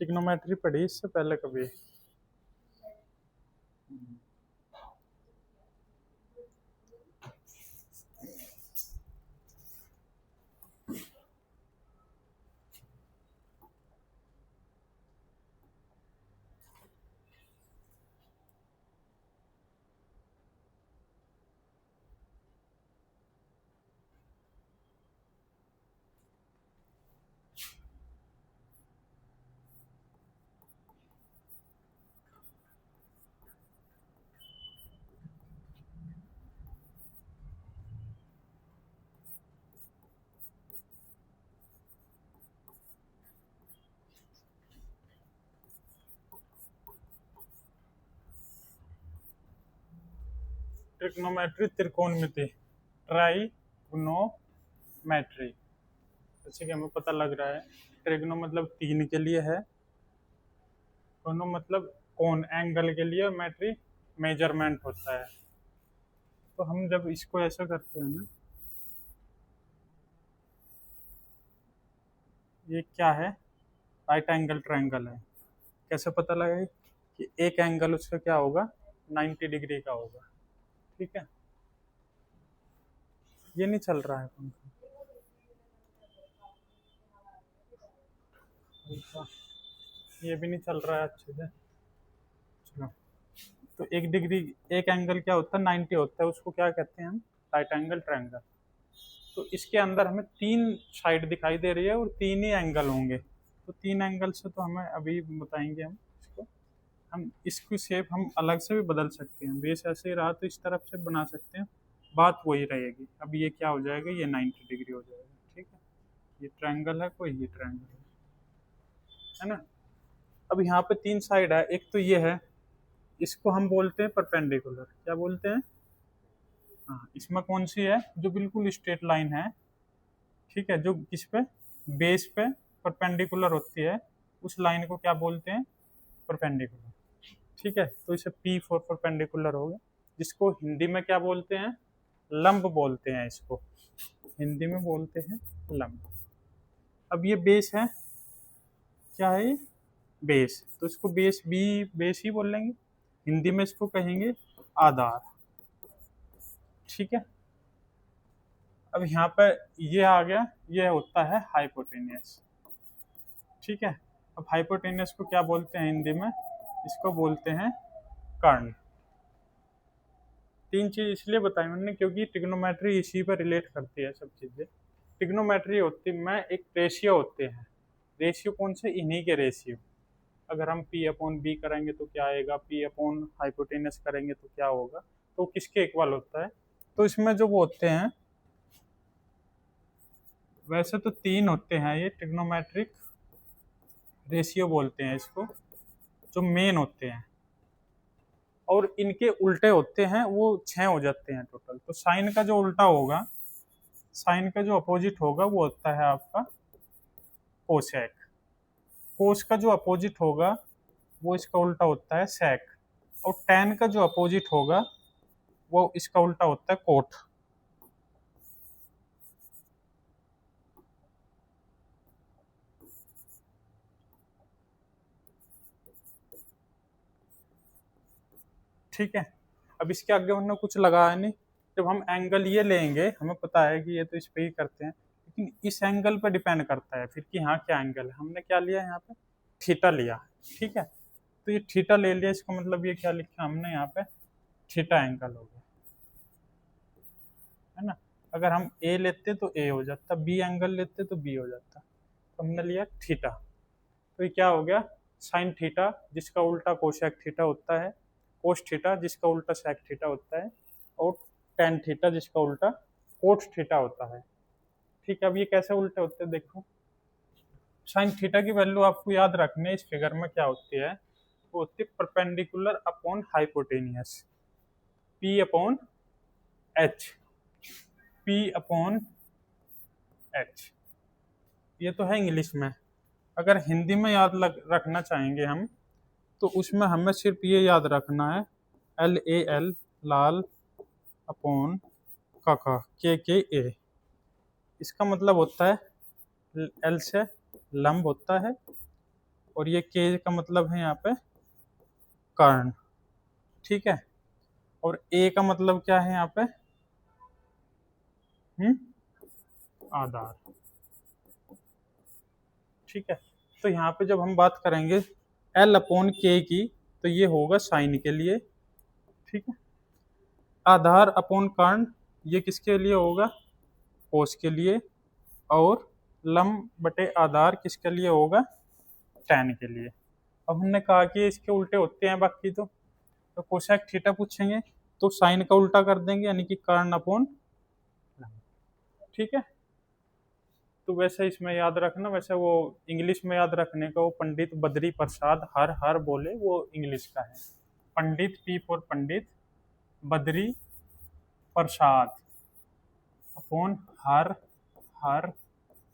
Trigonometry पढ़ी इससे पहले कभी? ट्रिग्नोमेट्री त्रिकोणमिति, ट्राइग्नोमेट्री। जैसे कि हमें पता लग रहा है, ट्रिग्नो मतलब तीन के लिए है, कोनो मतलब कोण एंगल के लिए, और मैट्री मेजरमेंट होता है। तो हम जब इसको ऐसा करते हैं ना, ये क्या है, राइट एंगल ट्रायंगल है। कैसे पता लगे कि एक एंगल उसका क्या होगा, 90 डिग्री का होगा। ठीक है, ये नहीं चल रहा है पंखा, ये भी नहीं चल रहा है अच्छे से। चलो, तो एक डिग्री, एक एंगल क्या होता है, 90 होता है, उसको क्या कहते हैं हम, राइट एंगल ट्रायंगल। तो इसके अंदर हमें तीन साइड दिखाई दे रही है और तीन ही एंगल होंगे। तो तीन एंगल से तो हमें अभी बताएंगे हम इसको, हम इसकी शेप हम अलग से भी बदल सकते हैं। बेस ऐसे ही रहा तो इस तरफ से बना सकते हैं, बात वही रहेगी। अब ये क्या हो जाएगा, ये 90 डिग्री हो जाएगा। ठीक है, ये ट्रायंगल है कोई, ये ट्रायंगल है ना। अब यहाँ पे तीन साइड है, एक तो ये है, इसको हम बोलते हैं परपेंडिकुलर। क्या बोलते हैं? हाँ, इसमें कौन सी है, जो बिल्कुल स्ट्रेट लाइन है। ठीक है, जो किस पे, बेस पे परपेंडिकुलर होती है, उस लाइन को क्या बोलते हैं, परपेंडिकुलर। ठीक है, तो इसे पी फॉर परपेंडिकुलर हो गया, जिसको हिंदी में क्या बोलते हैं, लंब बोलते हैं। इसको हिंदी में बोलते हैं लंब। अब ये बेस है, क्या है ये, बेस, तो इसको बेस भी, बेस ही बोल लेंगे। हिंदी में इसको कहेंगे आधार। ठीक है, अब यहाँ पर ये आ गया, ये होता है हाइपोटेनियस। ठीक है, अब हाइपोटेनियस को क्या बोलते हैं हिंदी में, इसको बोलते हैं कर्ण। तीन चीज इसलिए बताई मैंने क्योंकि ट्रिग्नोमेट्री इसी पर रिलेट करती है सब चीजें। ट्रिग्नोमेट्री होती में एक रेशियो होते हैं, रेशियो कौन से, इन्हीं के रेशियो। अगर हम पी अपॉन बी करेंगे तो क्या आएगा, पी अपॉन हाइपोटेनस करेंगे तो क्या होगा, तो किसके इक्वल होता है। तो इसमें जो वो होते हैं, वैसे तो तीन होते हैं, ये ट्रिग्नोमेट्रिक रेशियो बोलते हैं इसको, जो मेन होते हैं, और इनके उल्टे होते हैं वो 6 हो जाते हैं टोटल। तो साइन का जो उल्टा होगा, साइन का जो अपोजिट होगा वो होता है आपका कोसेक। कोस का जो अपोजिट होगा वो इसका उल्टा होता है सेक, और टेन का जो अपोजिट होगा वो इसका उल्टा होता है कोट। ठीक है, अब इसके आगे हमने कुछ लगाया नहीं। जब हम एंगल ये लेंगे, हमें पता है कि ये तो इस पे ही करते हैं, लेकिन इस एंगल पर डिपेंड करता है फिर कि हाँ क्या एंगल है। हमने क्या लिया यहाँ पे, थीटा लिया। ठीक है, तो ये थीटा ले लिया, इसका मतलब ये क्या लिखा हमने यहाँ पे, थीटा एंगल हो गया, है ना। अगर हम ए लेते तो ए हो जाता, बी एंगल लेते तो बी हो जाता, तो हमने लिया थीटा। तो ये क्या हो गया, साइन थीटा जिसका उल्टा कोसेक थीटा होता है, कोस थीटा जिसका उल्टा सेक थीटा होता है, और टेन थीटा जिसका उल्टा कोट थीटा होता है। ठीक है, अब ये कैसे उल्टे होते हैं देखो। साइन थीटा की वैल्यू आपको याद रखनी है, इस फिगर में क्या होती है, वो होती है perpendicular upon hypotenuse, P upon H, P upon H. ये तो है इंग्लिश में। अगर हिंदी में याद रखना चाहेंगे हम, तो उसमें हमें सिर्फ ये याद रखना है, LAL लाल अपॉन काका KKA। इसका मतलब होता है एल से लंब होता है, और ये के का मतलब है यहाँ पे कर्ण, ठीक है। और ए का मतलब क्या है यहाँ पे, आधार, ठीक है। तो यहाँ पे जब हम बात करेंगे एल अपॉन के की, तो ये होगा साइन के लिए, ठीक है। आधार अपॉन कर्ण, ये किसके लिए होगा, कोस के लिए। और लंब बटे आधार किसके लिए होगा, टैन के लिए। अब हमने कहा कि इसके उल्टे होते हैं बाकी, तो कोसेक थीटा पूछेंगे तो साइन का उल्टा कर देंगे, यानी कि कर्ण अपॉन लंब, ठीक है। तो वैसे इसमें याद रखना, वैसे वो इंग्लिश में याद रखने का, वो पंडित बद्री प्रसाद हर हर बोले, वो इंग्लिश का है। Pandit, P for Pandit, Badri Prasad upon हर हर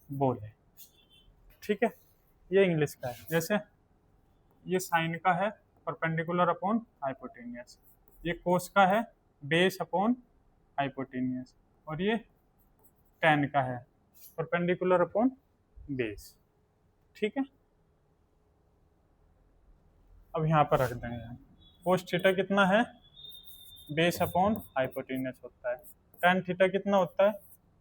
बोले, ठीक है। ये इंग्लिश का है। जैसे ये साइन का है परपेंडिकुलर अपॉन हाइपोटेनियस, ये कोस का है बेस अपॉन हाइपोटेनियस, और ये टैन का है परपेंडिकुलर अपॉन बेस, ठीक है। अब यहाँ पर रख देंगे हम, कोस थीटा कितना है, बेस अपॉन हाइपोटेनियस होता है। टैन थीटा कितना होता है,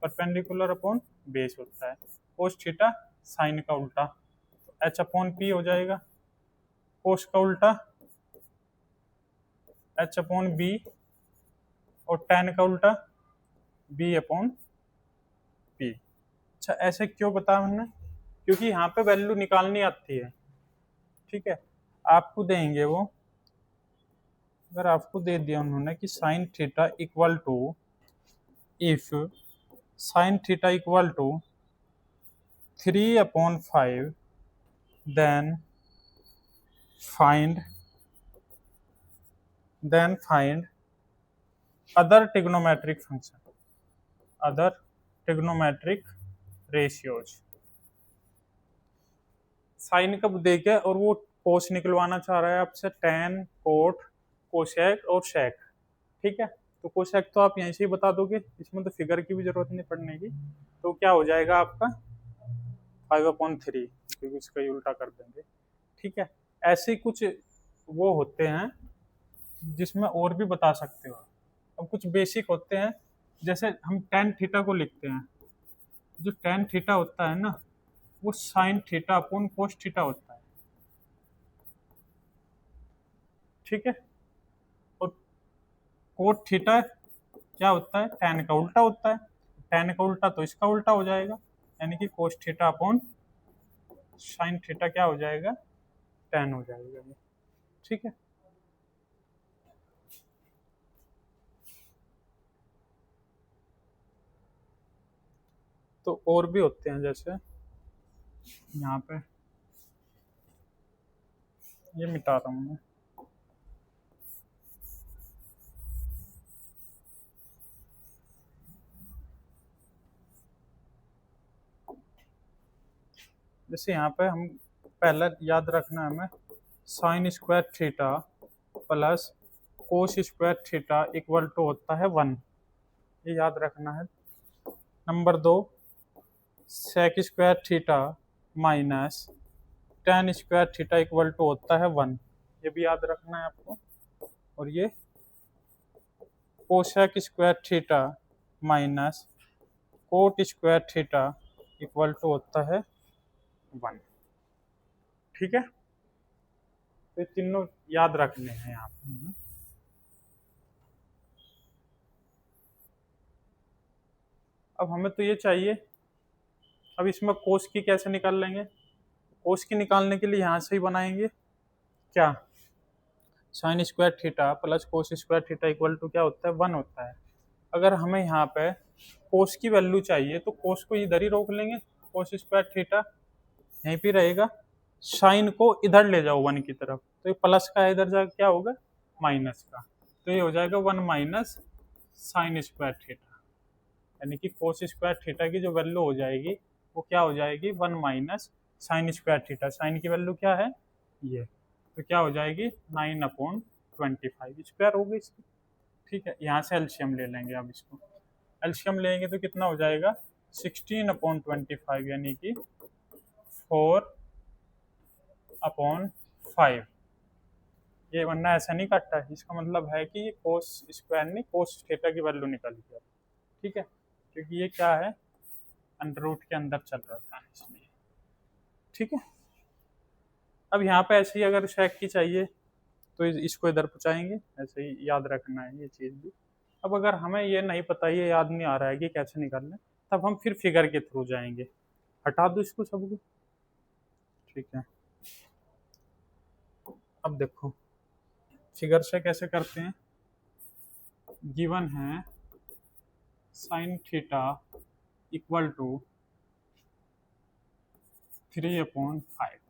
परपेंडिकुलर अपॉन बेस होता है। कोस थीटा साइन का उल्टा, तो एच अपॉन पी हो जाएगा। कोस का उल्टा एच अपॉन बी, और टैन का उल्टा बी अपॉन पी। अच्छा, ऐसे क्यों बताया हमने, क्योंकि यहाँ पे वैल्यू निकालनी आती है, ठीक है। आपको देंगे वो, अगर आपको दे दिया उन्होंने कि sine theta equal to, if sine theta equal to 3/5, then find other trigonometric function, other trigonometric ratios. Sine कब देके, और वो कोस निकलवाना चाह रहा है आपसे, टेन, कोट, कोशेक और शेक, ठीक है। तो कोशेक तो आप यहीं से ही बता दोगे, इसमें तो फिगर की भी जरूरत नहीं पड़ने की। तो क्या हो जाएगा आपका 5/3, क्योंकि इसका ही उल्टा कर देंगे, ठीक है। ऐसे कुछ वो होते हैं जिसमें और भी बता सकते हो। अब कुछ बेसिक होते हैं, जैसे हम टेन थीटा को लिखते हैं, जो टेन थीटा होता है ना, वो sine theta upon cos theta होता है, ठीक है। और कोट थीटा क्या होता है, टेन का उल्टा होता है। टेन का उल्टा तो इसका उल्टा हो जाएगा, यानी कि cos theta upon sine theta क्या हो जाएगा, टेन हो जाएगा, ठीक है। तो और भी होते हैं, जैसे यहाँ पे ये मिटा रहा हूँ मैं, जैसे यहाँ पे हम पहला याद रखना है हमें, sine square theta plus cos square theta equal to होता है 1, ये याद रखना है। Number 2, sec square theta minus tan square theta equal to होता है 1, ये भी याद रखना है आपको। और ये cosec square theta minus cot square theta equal to होता है 1, ठीक है। तो ये तीनों याद रखने हैं यहाँ पे। अब हमें तो ये चाहिए, अब इसमें कोस की कैसे निकाल लेंगे, कोस की निकालने के लिए यहाँ से ही बनाएंगे क्या, sine square theta plus cos square theta equal to क्या होता है, 1 होता है। अगर हमें यहाँ पे कोस की वैल्यू चाहिए तो कोस को इधर ही रोक लेंगे, कोस स्क्वायर थीटा यहीं पे रहेगा, साइन को इधर ले जाओ 1 की तरफ, तो ये प्लस का इधर जाकर क्या होगा, माइनस का, तो ये हो जाएगा 1 माइनस साइन स्क्वायर थीटा, यानी कि कोस स्क्वायर थीटा की जो वैल्यू हो जाएगी वो क्या हो जाएगी, 1 minus sine square theta, sine की वैल्यू क्या है ये, तो क्या हो जाएगी 9/25 स्क्वायर होगी इसकी, ठीक है। यहाँ से एलसीएम ले लेंगे, अब इसको एलसीएम लेंगे तो कितना हो जाएगा 16/25, यानी कि 4 अपॉन 5। ये वरना ऐसा नहीं काटता है, इसका मतलब है कि ये कोस स्क्वायर नहीं, कोस थीटा की वैल्यू निकल गया। ठीक है, क्योंकि ये क्या है, अंडर रूट के अंदर चल रहा था इसलिए। ठीक है, अब यहाँ पे ऐसे ही अगर शेक की चाहिए तो इसको इधर पहुँचाएंगे, ऐसे ही याद रखना है ये चीज़ भी। अब अगर हमें ये नहीं पता, ये याद नहीं आ रहा है कि कैसे निकालना है, तब हम फिर फिगर के थ्रू जाएंगे। हटा दो इसको सबको। ठीक है, अब देखो फिगर से कैसे करते हैं। गिवन है साइन थीटा इक्वल टू 3/5।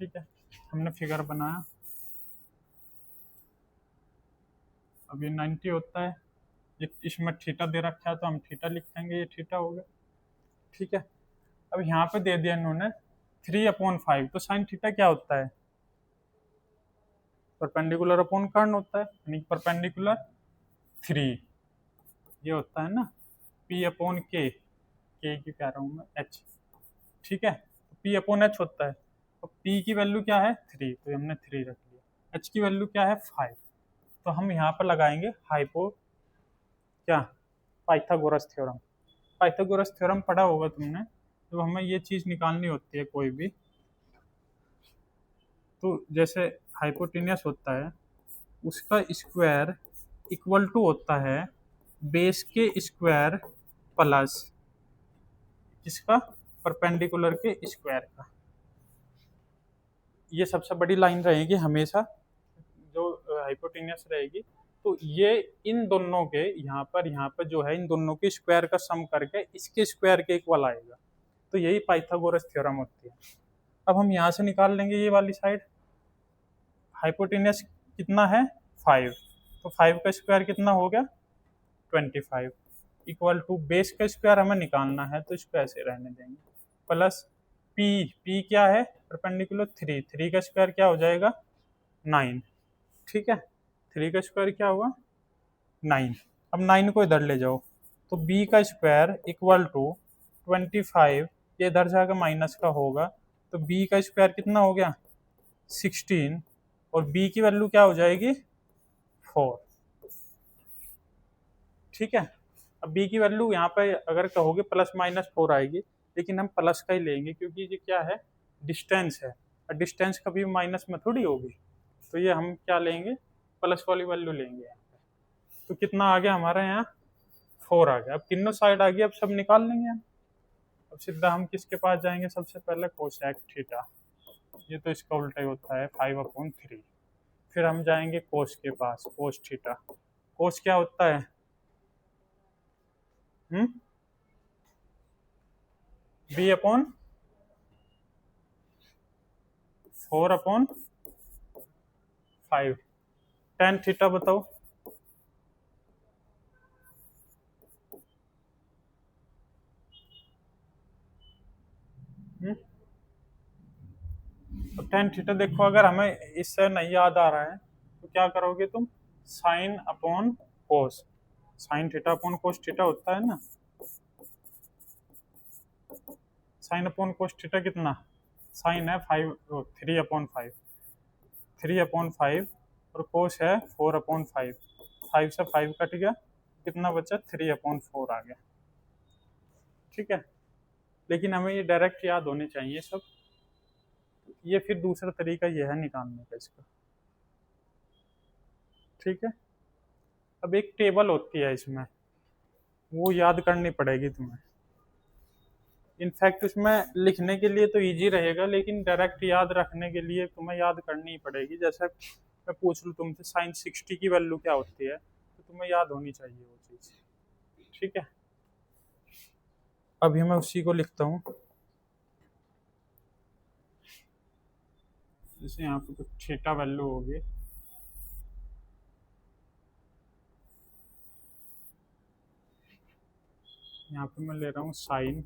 ठीक है, हमने फिगर बनाया। अब ये 90 होता है, ये इसमें थीटा दे रखा है तो हम थीटा लिखेंगे, ये थीटा हो गया। ठीक है, अब यहाँ पे दे दिया इन्होंने 3/5, तो साइन थीटा क्या होता है, परपेंडिकुलर अपॉन कर्ण होता है, यानी परपेंडिकुलर 3 ये होता है ना, P/K की कह रहा हूँ मैं, H। ठीक है, P/H होता है, तो P की वैल्यू क्या है 3, तो हमने 3 रख लिया। H की वैल्यू क्या है 5, तो हम यहाँ पर लगाएंगे हाइपो क्या, पाइथागोरस थ्योरम। पाइथागोरस थ्योरम पढ़ा होगा तुमने, तो हमें ये चीज़ निकालनी होती है कोई भी, तो जैसे हाइपोटेनियस होता है उसका स्क्वायर इक्वल टू होता है बेस के स्क्वायर प्लस इसका परपेंडिकुलर के स्क्वायर का। ये सबसे बड़ी लाइन रहेगी हमेशा जो हाइपोटेनियस रहेगी, तो ये इन दोनों के यहाँ पर जो है इन दोनों के स्क्वायर का सम करके इसके स्क्वायर के इक्वल आएगा, तो यही पाइथागोरस थ्योरम होती है। अब हम यहाँ से निकाल लेंगे ये वाली साइड, हाइपोटेनियस कितना है 5, तो 5 का स्क्वायर कितना हो गया 25 इक्वल टू बेस का स्क्वायर हमें निकालना है तो इसको ऐसे रहने देंगे, प्लस पी क्या है परपेंडिकुलर 3 का स्क्वायर क्या हो जाएगा 9। ठीक है, 3 का स्क्वायर क्या हुआ 9। अब 9 को इधर ले जाओ, तो बी का स्क्वायर इक्वल टू 25, ये इधर से आकर माइनस का होगा, तो बी का स्क्वायर कितना हो गया 16, और बी की वैल्यू क्या हो जाएगी 4। ठीक है, अब बी की वैल्यू यहाँ पे अगर कहोगे +-4 आएगी, लेकिन हम प्लस का ही लेंगे क्योंकि ये क्या है डिस्टेंस है, और डिस्टेंस कभी माइनस में थोड़ी होगी, तो ये हम क्या लेंगे प्लस वाली वैल्यू लेंगे यहाँ पे। तो कितना आ गया हमारे यहाँ 4 आ गया। अब तीनों साइड आ गई, अब सब निकाल लेंगे हम। अब सीधा हम किसके पास जाएंगे, सबसे पहले कोसेक थीटा, ये तो इसका उल्टा ही होता है 5/3। फिर हम जाएंगे कोस के पास, कोस थीटा, कोस क्या होता है B/4/5। टेन थीटा बताओ, तो टेन थीटा देखो, अगर हमें इससे नहीं याद आ रहा है तो क्या करोगे तुम, साइन अपॉन कोस, sine theta upon cos theta होता है ना, साइन अपॉन कोस थीटा कितना, साइन है 3/5, 3/5, और कोस है 4/5, 5 से 5 कट गया, कितना बचा 3/4 आ गया। ठीक है, लेकिन हमें ये डायरेक्ट याद होने चाहिए सब। ये फिर दूसरा तरीका ये है निकालने का इसका। ठीक है, अब एक टेबल होती है इसमें, वो याद करनी पड़ेगी तुम्हें। इनफैक्ट उसमें लिखने के लिए तो इजी रहेगा, लेकिन डायरेक्ट याद रखने के लिए तुम्हें याद करनी ही पड़ेगी। जैसे मैं पूछ लूँ तुमसे साइन 60 की वैल्यू क्या होती है, तो तुम्हें याद होनी चाहिए वो चीज़। ठीक है, अभी मैं उसी को लिखता हूँ, जैसे यहाँ पे कुछ थीटा वैल्यू होगी, यहाँ पे मैं ले रहा हूँ sine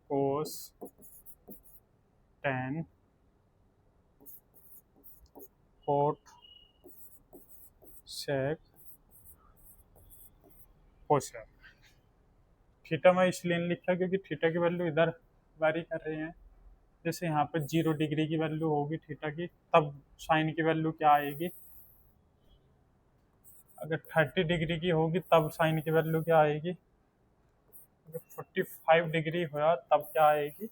cos tan cot sec cosec. Theta मैं इसलिए नहीं लिखा क्योंकि थीटा की वैल्यू इधर वैरी कर रहे हैं। जैसे यहाँ पे 0 डिग्री की वैल्यू होगी थीटा की, तब साइन की वैल्यू क्या आएगी। अगर 30 डिग्री की होगी तब साइन की वैल्यू क्या आएगी। अगर 45 डिग्री हुआ तब क्या आएगी।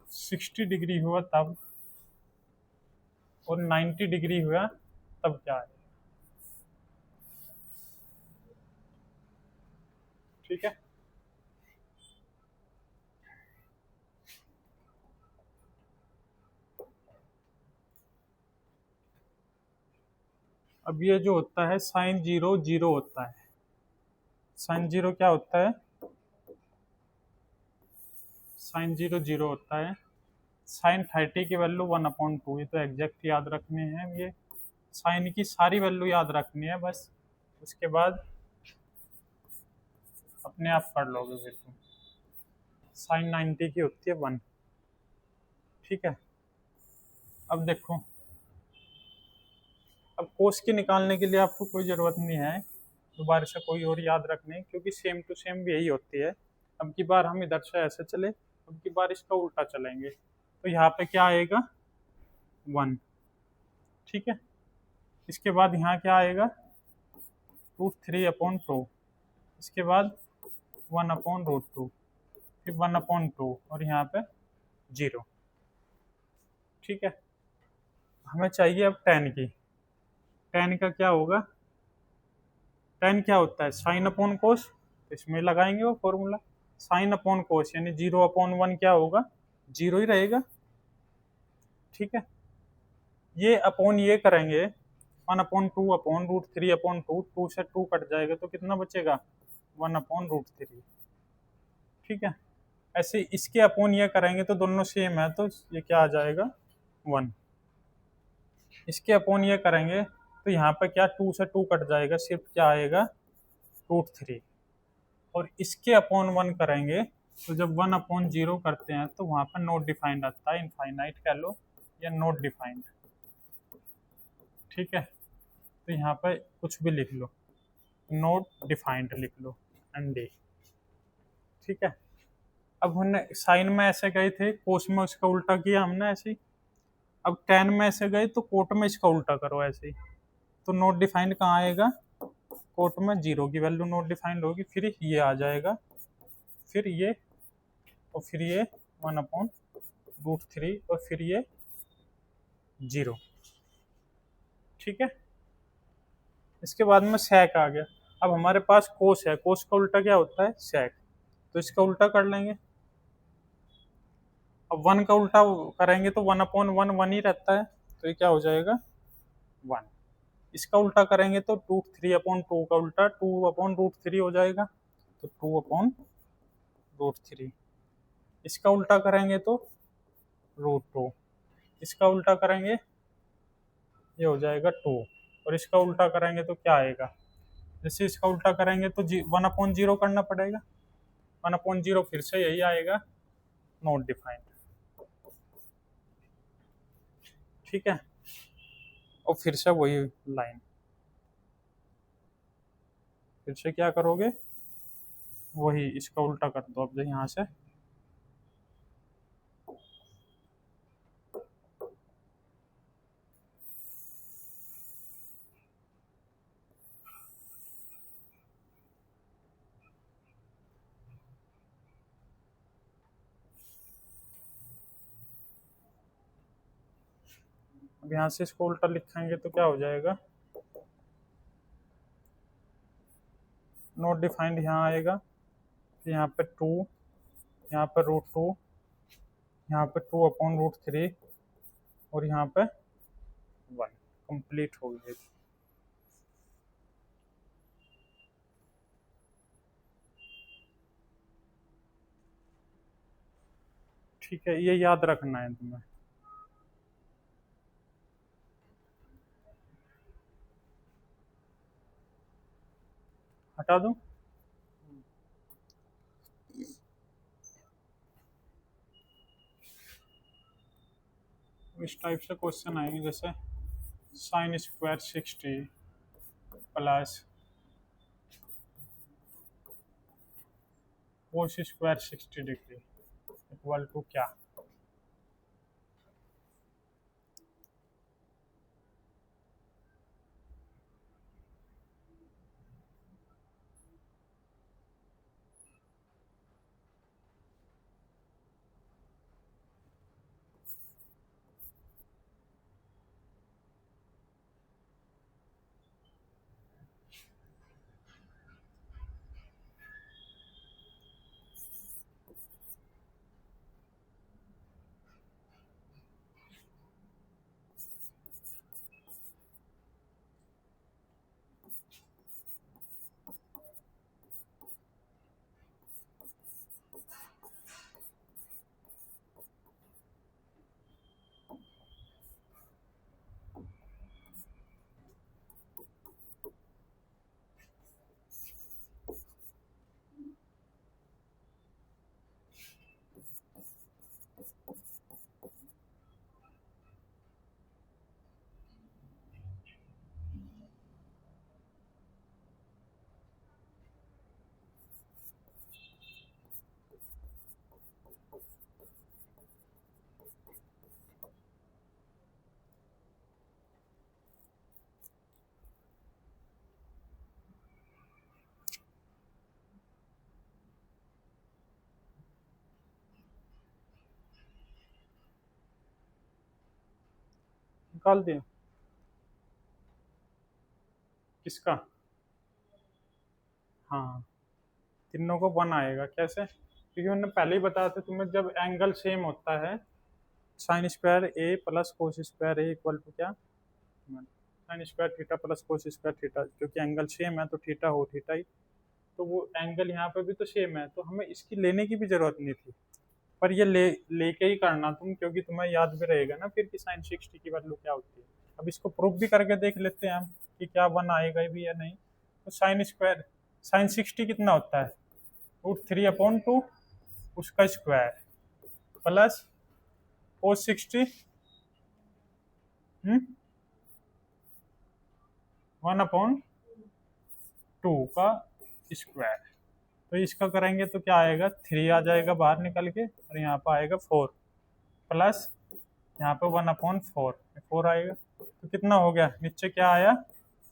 60 डिग्री हुआ तब, और 90 डिग्री हुआ तब क्या आएगा। ठीक है। अब ये जो होता है साइन 0 0 होता है। साइन 0 क्या होता है। साइन 0 0 होता है। साइन 30 की वैल्यू 1/2, ये तो एग्जैक्ट याद रखने हैं। ये साइन की सारी वैल्यू याद रखनी है बस, उसके बाद अपने आप पढ़ लोगे फिर तुम। साइन 90 की होती है 1। ठीक है। अब देखो, अब कोस की निकालने के लिए आपको कोई ज़रूरत नहीं है दोबारा से कोई और याद रखने, क्योंकि सेम टू सेम भी यही होती है। अब की बार हम इधर से ऐसे चले, अब की बार इसका उल्टा चलेंगे, तो यहाँ पे क्या आएगा 1। ठीक है। इसके बाद यहाँ क्या आएगा √3/2। इसके बाद 1/√2, फिर 1/2, और यहाँ पे 0। ठीक है। हमें चाहिए अब टेन की। टेन का क्या होगा। टेन क्या होता है साइन अपॉन कोस, इसमें लगाएंगे वो फॉर्मूला। साइन अपॉन कोस यानी 0/1 क्या होगा, 0 ही रहेगा। ठीक है। ये अपॉन ये करेंगे 1/2/√3/2, 2 से 2 कट जाएगा तो कितना बचेगा 1/√3। ठीक है। ऐसे इसके अपॉन ये करेंगे तो दोनों सेम है, तो ये क्या आ जाएगा 1। इसके अपॉन ये करेंगे तो यहाँ पे क्या 2 से 2 कट जाएगा, सिर्फ क्या आएगा √3। और इसके अपॉन 1 करेंगे तो जब 1/0 करते हैं तो वहाँ पर नॉट डिफाइंड आता है, इनफाइनाइट कह लो या नॉट डिफाइंड। ठीक है। तो यहाँ पर कुछ भी लिख लो, नॉट डिफाइंड लिख लो, ND। ठीक है। अब हमने साइन में ऐसे गए थे, कोस में उसका उल्टा किया हमने ऐसे ही। अब टेन में ऐसे गए तो कोट में इसका उल्टा करो ऐसे ही। तो नॉट डिफाइंड कहाँ आएगा, कोट में 0 की वैल्यू नॉट डिफाइंड होगी, फिर ये आ जाएगा, फिर ये, और फिर ये 1/√3, और फिर ये 0। ठीक है। इसके बाद में सेक आ गया। अब हमारे पास कोस है, कोस का उल्टा क्या होता है सेक, तो इसका उल्टा कर लेंगे। अब 1 का उल्टा करेंगे तो 1/1 1 ही रहता है, तो ये क्या हो जाएगा 1। इसका उल्टा करेंगे तो √3/2 का उल्टा 2/√3 हो जाएगा, तो 2/√3। इसका उल्टा करेंगे तो √2। इसका उल्टा करेंगे ये हो जाएगा 2, और इसका उल्टा करेंगे तो क्या आएगा। जैसे इसका उल्टा करेंगे तो 1/0 करना पड़ेगा, 1/0 फिर से यही आएगा नॉट डिफाइंड। ठीक है। और फिर से वही लाइन, फिर से क्या करोगे वही, इसका उल्टा कर दो अब यहाँ से। अब यहाँ से इसको उल्टा लिखेंगे तो क्या हो जाएगा, नॉट डिफाइंड यहाँ आएगा, यहाँ पे 2, यहाँ पे √2, यहाँ पे 2/√3, और यहाँ पे 1। कंप्लीट हो गया। ठीक है, ये याद रखना है तुम्हें। हटा दूं। इस टाइप से क्वेश्चन आएंगे, जैसे sine square 60 plus cos square 60 degree. Equal to क्या? निकाल दिया? किसका? हाँ, तीनों को 1 आएगा। कैसे? क्योंकि मैंने पहले ही बताया था तुम्हें, जब एंगल सेम होता है, sine square A plus cos square A equal to क्या? Sine square theta plus cos square theta, क्योंकि एंगल सेम है तो थीटा हो थीटा ही। तो वो एंगल यहाँ पे भी तो सेम है, तो हमें इसकी लेने की भी जरूरत नहीं थी, पर ये लेके ही करना तुम, क्योंकि तुम्हें याद भी रहेगा ना फिर कि साइन 60 की वैल्यू क्या होती है। अब इसको प्रूफ भी करके देख लेते हैं हम कि क्या 1 आएगा भी या नहीं। तो साइन 60 कितना होता है? √3/2 उसका स्क्वायर प्लस कोस 60 1/2 का स्क्वायर। तो इसका करेंगे तो क्या आएगा? 3 आ जाएगा बाहर निकल के, और यहाँ पर आएगा 4 प्लस यहाँ पे 1/4 आएगा। तो कितना हो गया? नीचे क्या आया?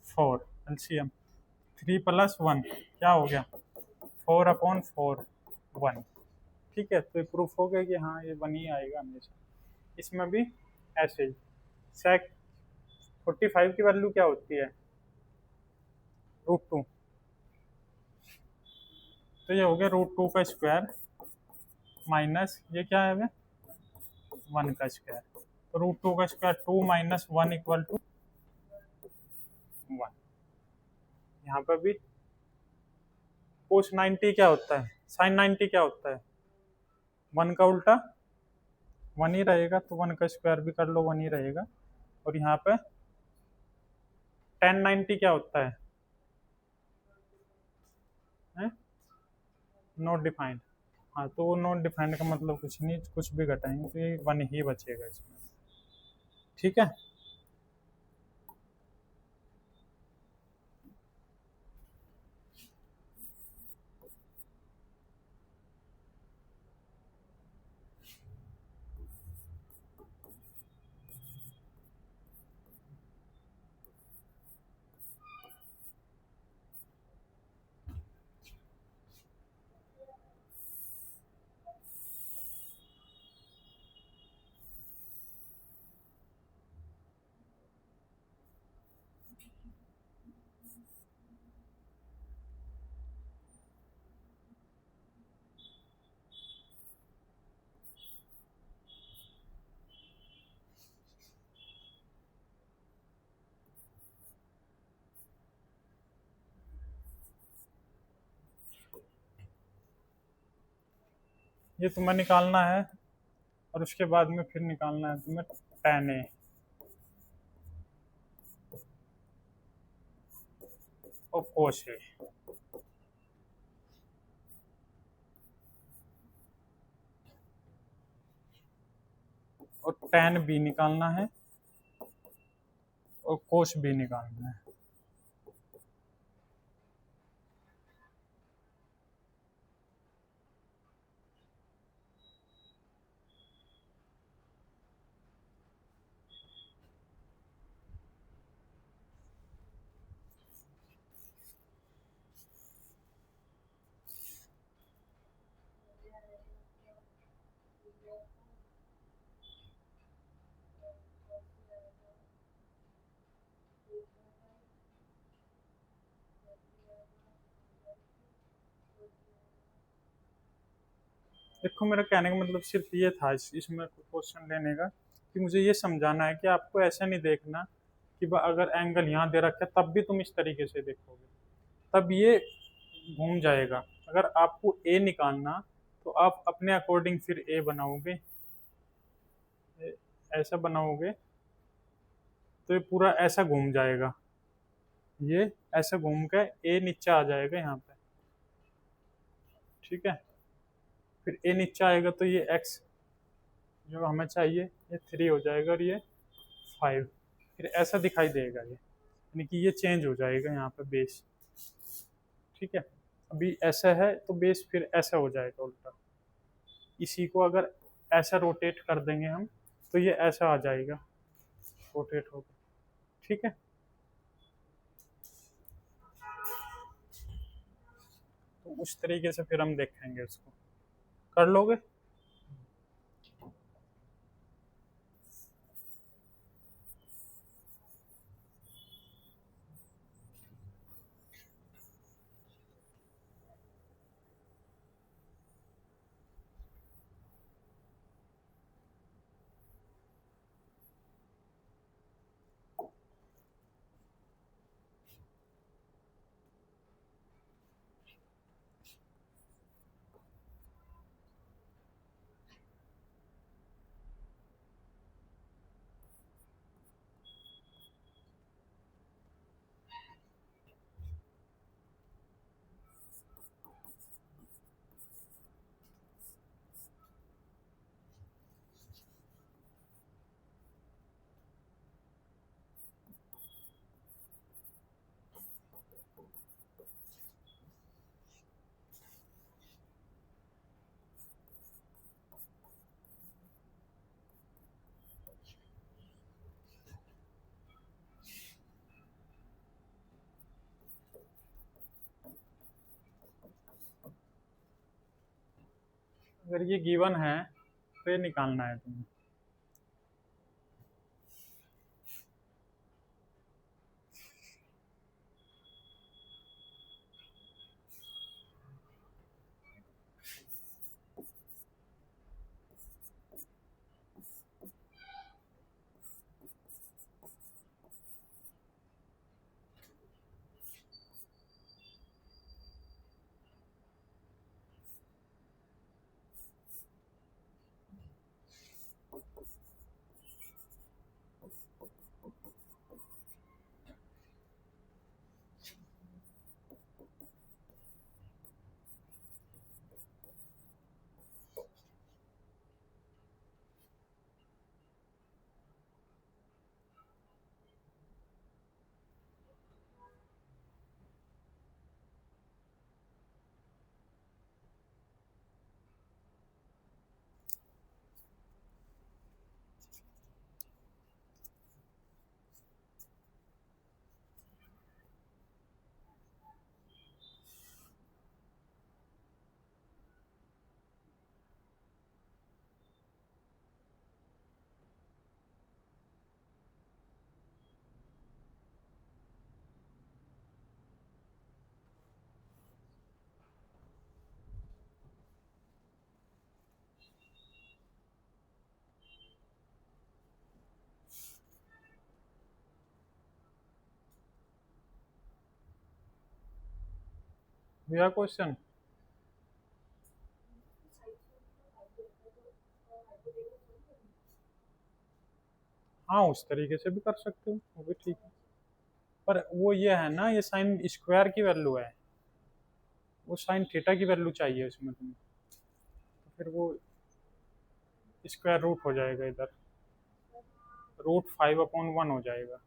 4 एलसीएम 3 + 1 क्या हो गया? 4/4 1। ठीक है, तो ये प्रूफ हो गया कि हाँ ये 1 ही आएगा हमेशा। इसमें भी ऐसे ही। सेक 45 की वैल्यू क्या होती है? √2। तो ये हो गया √2 का स्क्वायर माइनस ये क्या है? 1 का स्क्वायर। तो √2 का स्क्वायर 2 - 1 इक्वल टू 1। यहाँ पर भी कोस 90 क्या होता है? साइन 90 क्या होता है? 1 का उल्टा 1 ही रहेगा, तो 1 का स्क्वायर भी कर लो 1 ही रहेगा। और यहाँ पे tan 90 क्या होता है? Not defined. हाँ, तो वो नॉट डिफाइंड का मतलब कुछ नहीं, कुछ भी घटाएंगे तो ये 1 ही बचेगा इसमें। ठीक है। ये तुम्हें निकालना है, और उसके बाद में फिर निकालना है तुम्हें tan A और cos A। और tan B निकालना है, और cos B निकालना है। देखो मेरा कहने का मतलब सिर्फ ये था इसमें क्वेश्चन लेने का, कि मुझे ये समझाना है कि आपको ऐसा नहीं देखना कि अगर एंगल यहाँ दे रखा है तब भी तुम इस तरीके से देखोगे, तब ये घूम जाएगा। अगर आपको ए निकालना तो आप अपने अकॉर्डिंग फिर ए बनाओगे, ऐसा बनाओगे तो ये पूरा ऐसा घूम जाएगा, ये ऐसा घूम के ए नीचे आ जाएगा यहाँ पे, ठीक है। फिर ए नीचे आएगा तो ये एक्स जो हमें चाहिए ये 3 हो जाएगा और ये 5, फिर ऐसा दिखाई देगा ये, यानी कि ये चेंज हो जाएगा यहाँ पे बेस, ठीक है। अभी ऐसा है तो बेस फिर ऐसा हो जाएगा उल्टा, इसी को अगर ऐसा रोटेट कर देंगे हम तो ये ऐसा आ जाएगा, रोटेट होकर, ठीक है। तो उस तरीके से फिर हम देखेंगे उसको, कर लोगे। अगर ये गिवन है तो ये निकालना है तुम्हें। भैया क्वेश्चन, हाँ उस तरीके से भी कर सकते हो, वो भी ठीक है। पर वो ये है ना, ये साइन स्क्वायर की वैल्यू है, वो साइन थीटा की वैल्यू चाहिए उसमें तुम्हें, तो फिर वो स्क्वायर रूट हो जाएगा इधर, √5/1 हो जाएगा।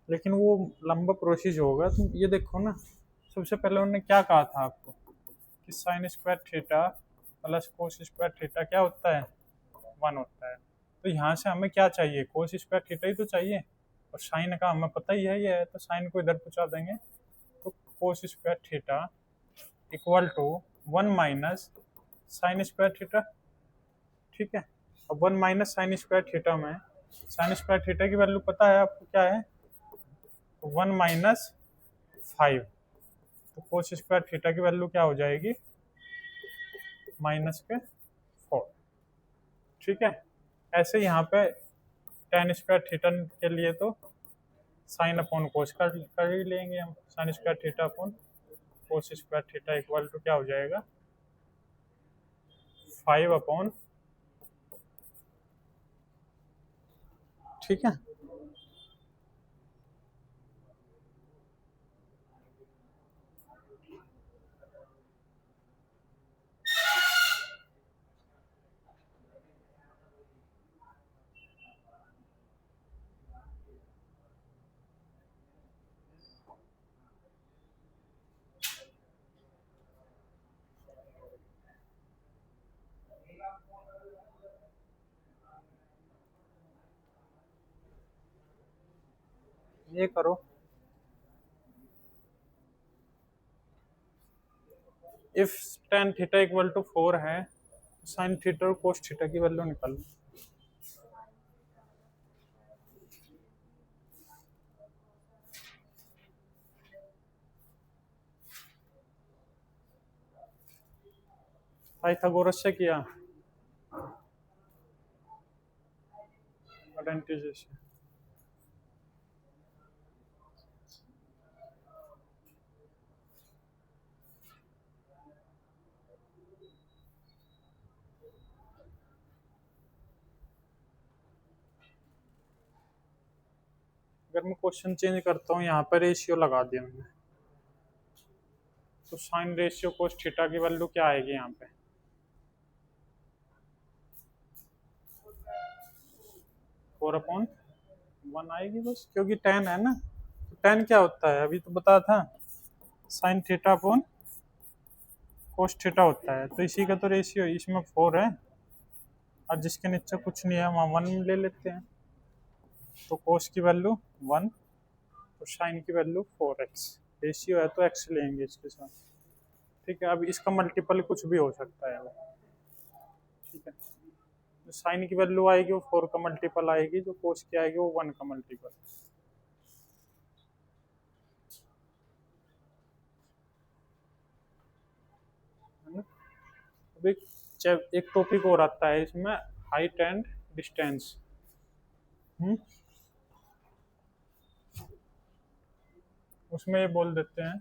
लेकिन वो लंबा प्रोसेस होगा, तुम ये देखो ना, सबसे पहले उन्होंने क्या कहा था आपको कि sign square theta plus cos square theta क्या होता है, 1 होता है। तो यहाँ से हमें क्या चाहिए, कोस स्क्वायर थीटा ही तो चाहिए, और साइन का हमें पता ही है ये है, तो साइन को इधर पहुँचा देंगे, तो cos square theta equal to 1 minus sine square theta, ठीक है। अब 1 माइनस साइन स्क्वायर थीटा में साइन स्क्वायर थीटा की वैल्यू पता है आपको क्या है, 1 - 5। तो कोस स्क्वायर थीटा की वैल्यू क्या हो जाएगी, -4। ठीक है। ऐसे यहाँ पे tan स्क्वायर थीटा के लिए तो साइन अपॉन कोस कर ही लेंगे हम। Sine square theta upon cos square theta equal to क्या हो जाएगा, 5 ठीक है। ये करो, if tan theta equal to 4 है, साइन थीटा और कोस थीटा की वैल्यू निकालो। पाइथागोरस से किया, आइडेंटिटी। अगर मैं क्वेश्चन चेंज करता हूँ, यहाँ पर रेशियो लगा दिया मैंने, तो साइन रेशियो कोस थीटा की वैल्यू क्या आएगी यहाँ पे, 4/1 आएगी बस, क्योंकि tan है ना। तो tan क्या होता है, अभी तो बता था, sine theta upon cos theta होता है। तो इसी का तो रेशियो, इसमें 4 है और जिसके नीचे कुछ नहीं है वहाँ 1 ले लेते हैं। तो कोस की वैल्यू 1 और साइन की वैल्यू 4x। रेशियो है तो x लेंगे इसके साथ। ठीक है। अब इसका मल्टीपल कुछ भी हो सकता है वो। ठीक है। जो साइन की वैल्यू आएगी वो 4 का मल्टीपल आएगी, जो कोस की आएगी वो 1 का मल्टीपल। है ना। अब एक टॉपिक और आता है इसमें, हाइट एंड डिस्टेंस। उसमें ये बोल देते हैं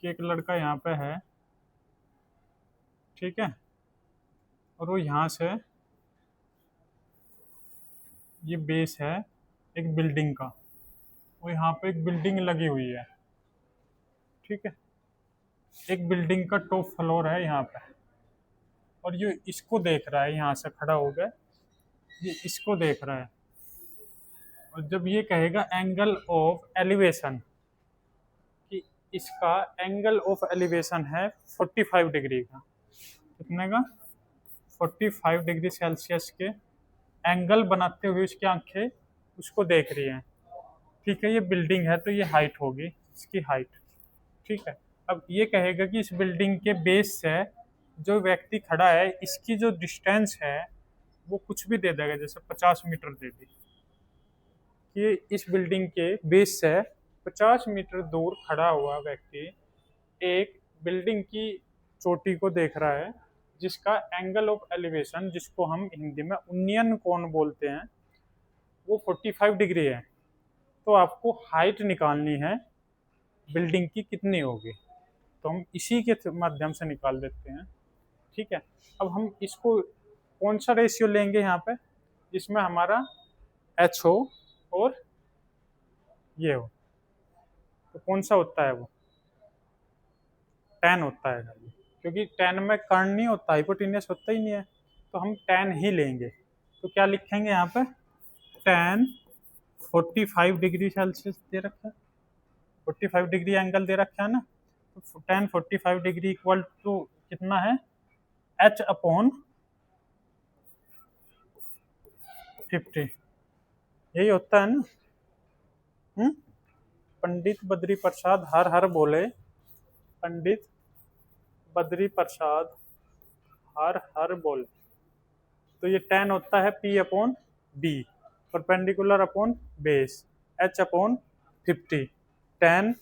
कि एक लड़का यहाँ पे है, ठीक है, और वो यहाँ से, ये बेस है एक बिल्डिंग का, वो यहाँ पे एक बिल्डिंग लगी हुई है, ठीक है। एक बिल्डिंग का टॉप फ्लोर है यहाँ पे, और ये इसको देख रहा है, यहाँ से खड़ा हो गया, ये इसको देख रहा है। और जब ये कहेगा एंगल ऑफ एलिवेशन, कि इसका एंगल ऑफ एलिवेशन है 45 डिग्री का, कितने का, 45 डिग्री सेल्सियस के एंगल बनाते हुए उसकी आंखें उसको देख रही हैं। ठीक है। ये बिल्डिंग है तो ये हाइट होगी, इसकी हाइट। ठीक है। अब ये कहेगा कि इस बिल्डिंग के बेस से जो व्यक्ति खड़ा है इसकी जो डिस्टेंस है वो कुछ भी दे देगा, जैसे 50 मीटर दे दी, कि इस बिल्डिंग के बेस से 50 मीटर दूर खड़ा हुआ व्यक्ति एक बिल्डिंग की चोटी को देख रहा है, जिसका एंगल ऑफ एलिवेशन, जिसको हम हिंदी में उन्नयन कोण बोलते हैं, वो 45 डिग्री है। तो आपको हाइट निकालनी है बिल्डिंग की कितनी होगी, तो हम इसी के माध्यम से निकाल देते हैं। ठीक है। अब हम इसको कौन सा रेशियो लेंगे यहाँ पे, जिसमें हमारा एच हो और ये हो, तो कौन सा होता है वो, tan होता है खाली, क्योंकि tan में कर्ण नहीं होता, हाइपोटेन्यूस होता ही नहीं है, तो हम tan ही लेंगे। तो क्या लिखेंगे यहाँ पे, tan 45 डिग्री सेल्सियस दे रखा है, 45 डिग्री एंगल दे रखा है ना, तो tan 45 डिग्री इक्वल टू कितना है, h अपॉन 50, यही होता है ना। पंडित बद्री प्रसाद हर हर बोले, पंडित बद्री प्रसाद हर बॉल। तो ये tan होता है P upon B, perpendicular upon base, H upon 50, tan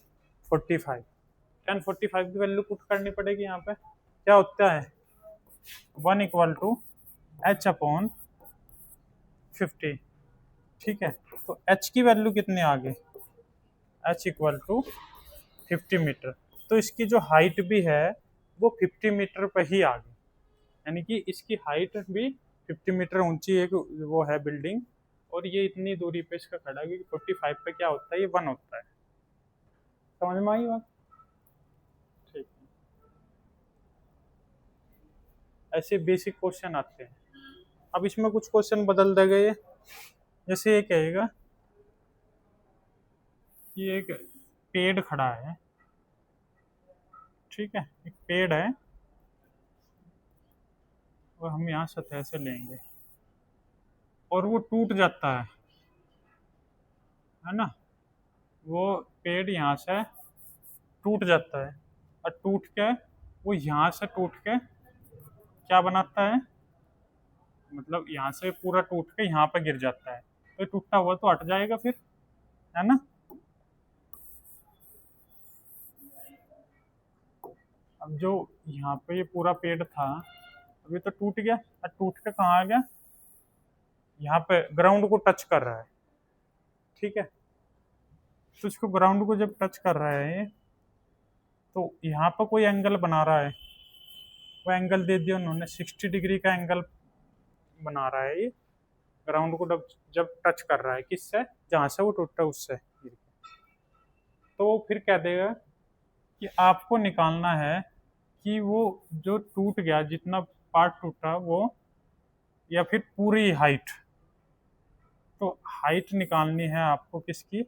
45। tan 45 की वैल्यू पुट करनी पड़ेगी यहाँ पे, क्या होता है 1 इक्वल टू H अपॉन 50। ठीक है, तो H की वैल्यू कितनी आ गई, H इक्वल टू 50 मीटर। तो इसकी जो हाइट भी है वो 50 मीटर पर ही आ गई, यानी कि इसकी हाइट भी 50 मीटर ऊंची एक वो है बिल्डिंग, और ये इतनी दूरी पे इसका खड़ा है, क्योंकि 45 पे क्या होता है, ये 1 होता है। समझ में आई बात? ठीक है, ऐसे बेसिक क्वेश्चन आते हैं। अब इसमें कुछ क्वेश्चन बदल दे गए, जैसे ये कहेगा कि एक पेड़ खड़ा है, ठीक है, एक पेड़ है और हम यहाँ सतह से लेंगे और वो टूट जाता है ना, वो पेड़ यहाँ से टूट जाता है और टूट के वो यहाँ से टूट के क्या बनाता है, मतलब यहाँ से पूरा टूट के यहाँ पे गिर जाता है, तो टूटा हुआ तो हट जाएगा फिर, है ना। अब जो यहाँ पे ये पूरा पेड़ था, अब ये तो टूट गया, और टूट के कहाँ आ गया, यहाँ पे ग्राउंड को टच कर रहा है, ठीक है। तो इसको ग्राउंड को जब टच कर रहा है तो यहाँ पर कोई एंगल बना रहा है, वो एंगल दे दिया उन्होंने 60 डिग्री का एंगल बना रहा है ये, ग्राउंड को जब टच कर रहा है, किससे, जहाँ से वो टूटा उससे। तो वो फिर कह देगा कि आपको निकालना है कि वो जो टूट गया, जितना पार्ट टूटा वो, या फिर पूरी हाइट। तो हाइट निकालनी है आपको किसकी,